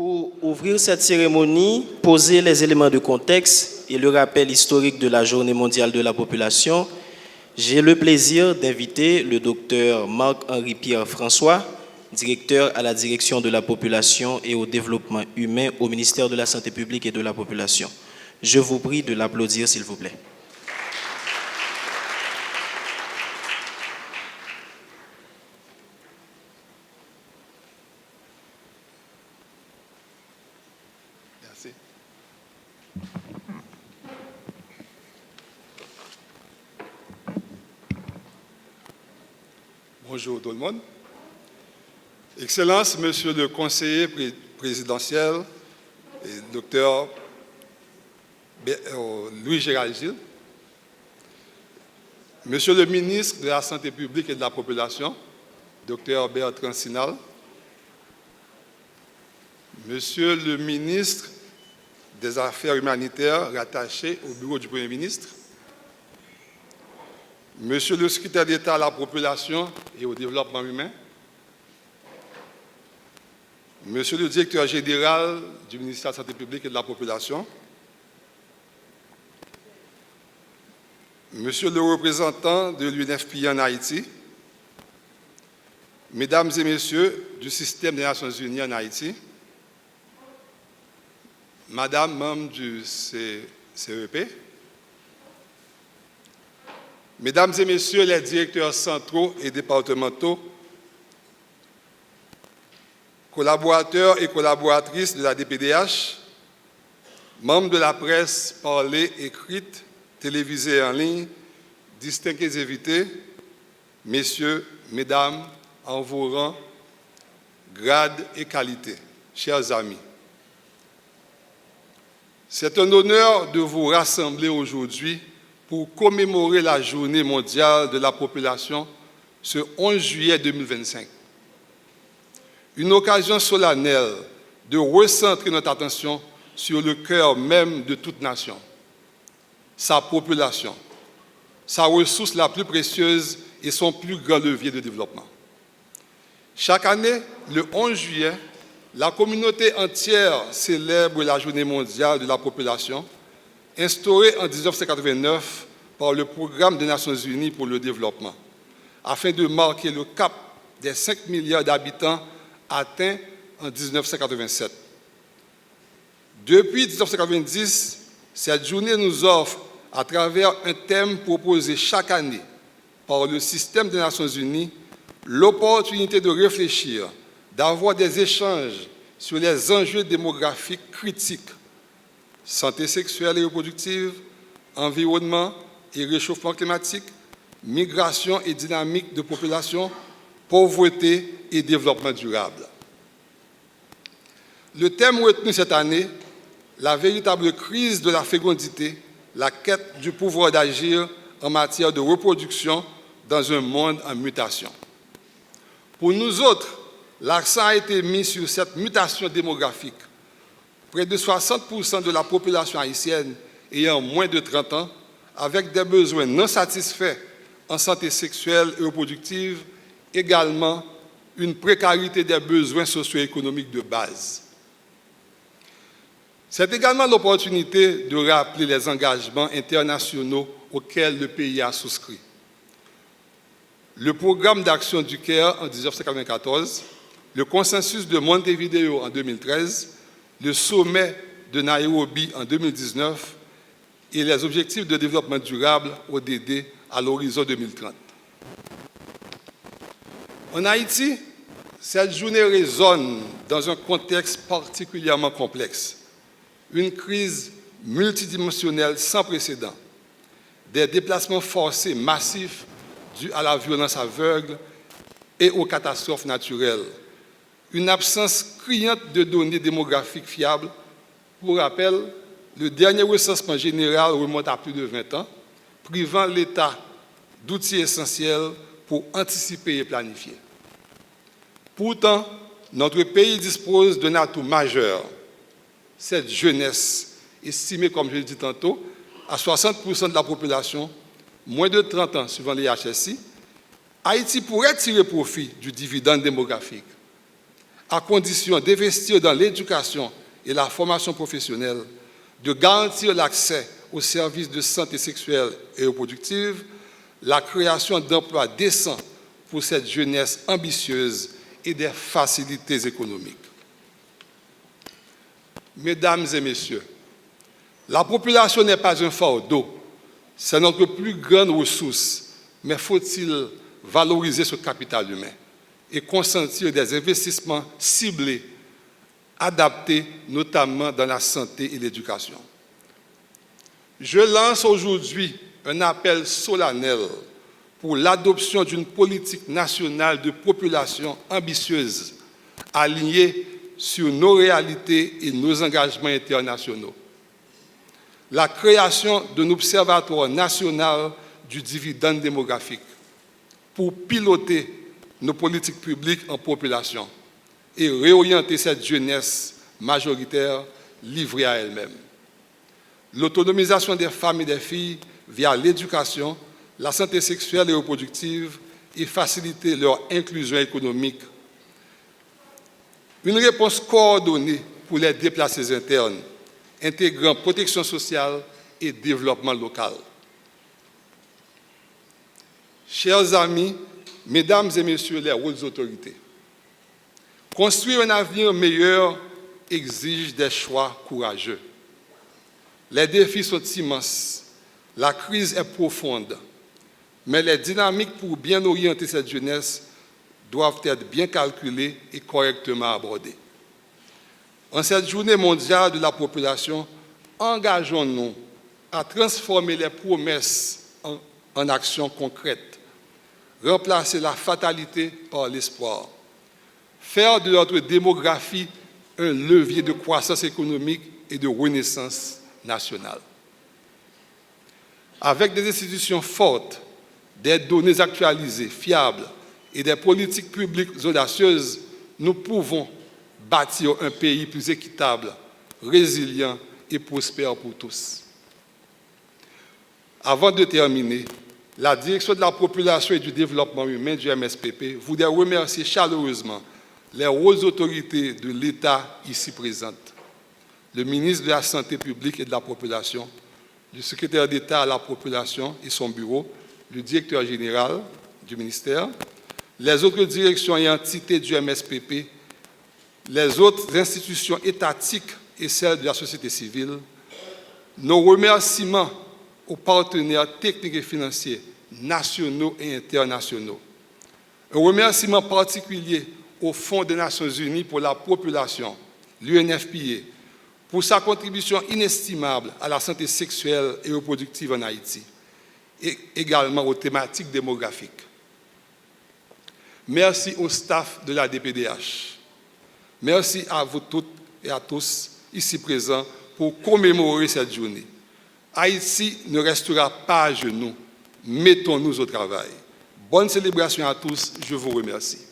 Pour ouvrir cette cérémonie, poser les éléments de contexte et le rappel historique de la Journée mondiale de la population, j'ai le plaisir d'inviter le docteur Marc-Henri Pierre-François, directeur à la direction de la population et au développement humain au ministère de la Santé publique et de la population. Je vous prie de l'applaudir, s'il vous plaît. Merci. Bonjour tout le monde. Excellence, Monsieur le conseiller présidentiel, et Dr Louis-Gérald Gilles, Monsieur le ministre de la Santé publique et de la population, Dr Bertrand Sinal, Monsieur le ministre des Affaires humanitaires rattaché au bureau du Premier ministre, Monsieur le secrétaire d'État à la population et au développement humain, Monsieur le directeur général du ministère de la Santé publique et de la population, Monsieur le représentant de l'UNFPA en Haïti, Mesdames et Messieurs du système des Nations Unies en Haïti, Madame membre du CEP, Mesdames et Messieurs les directeurs centraux et départementaux, collaborateurs et collaboratrices de la DPDH, membres de la presse parlée, écrite, télévisée en ligne, distingués invités, messieurs, mesdames, en vos rangs, grades et qualités, chers amis. C'est un honneur de vous rassembler aujourd'hui pour commémorer la Journée mondiale de la population ce 11 juillet 2025. Une occasion solennelle de recentrer notre attention sur le cœur même de toute nation, sa population, sa ressource la plus précieuse et son plus grand levier de développement. Chaque année, le 11 juillet, la communauté entière célèbre la Journée mondiale de la population, instaurée en 1989 par le Programme des Nations Unies pour le développement, afin de marquer le cap des 5 milliards d'habitants atteint en 1987. Depuis 1990, cette journée nous offre, à travers un thème proposé chaque année par le système des Nations Unies, l'opportunité de réfléchir, d'avoir des échanges sur les enjeux démographiques critiques, santé sexuelle et reproductive, environnement et réchauffement climatique, migration et dynamique de population, pauvreté et développement durable. Le thème retenu cette année, la véritable crise de la fécondité, la quête du pouvoir d'agir en matière de reproduction dans un monde en mutation. Pour nous autres, l'accent a été mis sur cette mutation démographique. Près de 60% de la population haïtienne ayant moins de 30 ans, avec des besoins non satisfaits en santé sexuelle et reproductive, également une précarité des besoins socio-économiques de base. C'est également l'opportunité de rappeler les engagements internationaux auxquels le pays a souscrit. Le programme d'action du Caire en 1994, le consensus de Montevideo en 2013, le sommet de Nairobi en 2019 et les objectifs de développement durable ODD à l'horizon 2030. En Haïti, cette journée résonne dans un contexte particulièrement complexe. Une crise multidimensionnelle sans précédent, des déplacements forcés massifs dus à la violence aveugle et aux catastrophes naturelles, une absence criante de données démographiques fiables. Pour rappel, le dernier recensement général remonte à plus de 20 ans, privant l'État d'outils essentiels pour anticiper et planifier. Pourtant, notre pays dispose d'un atout majeur, cette jeunesse, estimée, comme je l'ai dit tantôt, à 60% de la population, moins de 30 ans suivant les HSI. Haïti pourrait tirer profit du dividende démographique. à condition d'investir dans l'éducation et la formation professionnelle, de garantir l'accès aux services de santé sexuelle et reproductive, la création d'emplois décents pour cette jeunesse ambitieuse et des facilités économiques. Mesdames et messieurs, la population n'est pas un fardeau, c'est notre plus grande ressource, mais faut-il valoriser ce capital humain et consentir des investissements ciblés, adaptés notamment dans la santé et l'éducation. Je lance aujourd'hui un appel solennel pour l'adoption d'une politique nationale de population ambitieuse, alignée sur nos réalités et nos engagements internationaux. La création d'un observatoire national du dividende démographique pour piloter nos politiques publiques en population et réorienter cette jeunesse majoritaire livrée à elle-même. L'autonomisation des femmes et des filles via l'éducation, la santé sexuelle et reproductive et faciliter leur inclusion économique. Une réponse coordonnée pour les déplacés internes, intégrant protection sociale et développement local. Chers amis, mesdames et messieurs les hautes autorités, construire un avenir meilleur exige des choix courageux. Les défis sont immenses, la crise est profonde, mais les dynamiques pour bien orienter cette jeunesse doivent être bien calculées et correctement abordées. En cette journée mondiale de la population, engageons-nous à transformer les promesses en actions concrètes, remplacer la fatalité par l'espoir, faire de notre démographie un levier de croissance économique et de renaissance nationale. Avec des institutions fortes, des données actualisées, fiables et des politiques publiques audacieuses, nous pouvons bâtir un pays plus équitable, résilient et prospère pour tous. Avant de terminer, la Direction de la population et du développement humain du MSPP voudrait remercier chaleureusement les hautes autorités de l'État ici présentes, le ministre de la Santé publique et de la Population, le secrétaire d'État à la Population et son bureau, le directeur général du ministère, les autres directions et entités du MSPP, les autres institutions étatiques et celles de la société civile, nos remerciements aux partenaires techniques et financiers nationaux et internationaux. Un remerciement particulier au Fonds des Nations Unies pour la population, l'UNFPA, pour sa contribution inestimable à la santé sexuelle et reproductive en Haïti, et également aux thématiques démographiques. Merci au staff de la DPDH. Merci à vous toutes et à tous ici présents pour commémorer cette journée. Haïti ne restera pas à genoux. Mettons-nous au travail. Bonne célébration à tous. Je vous remercie.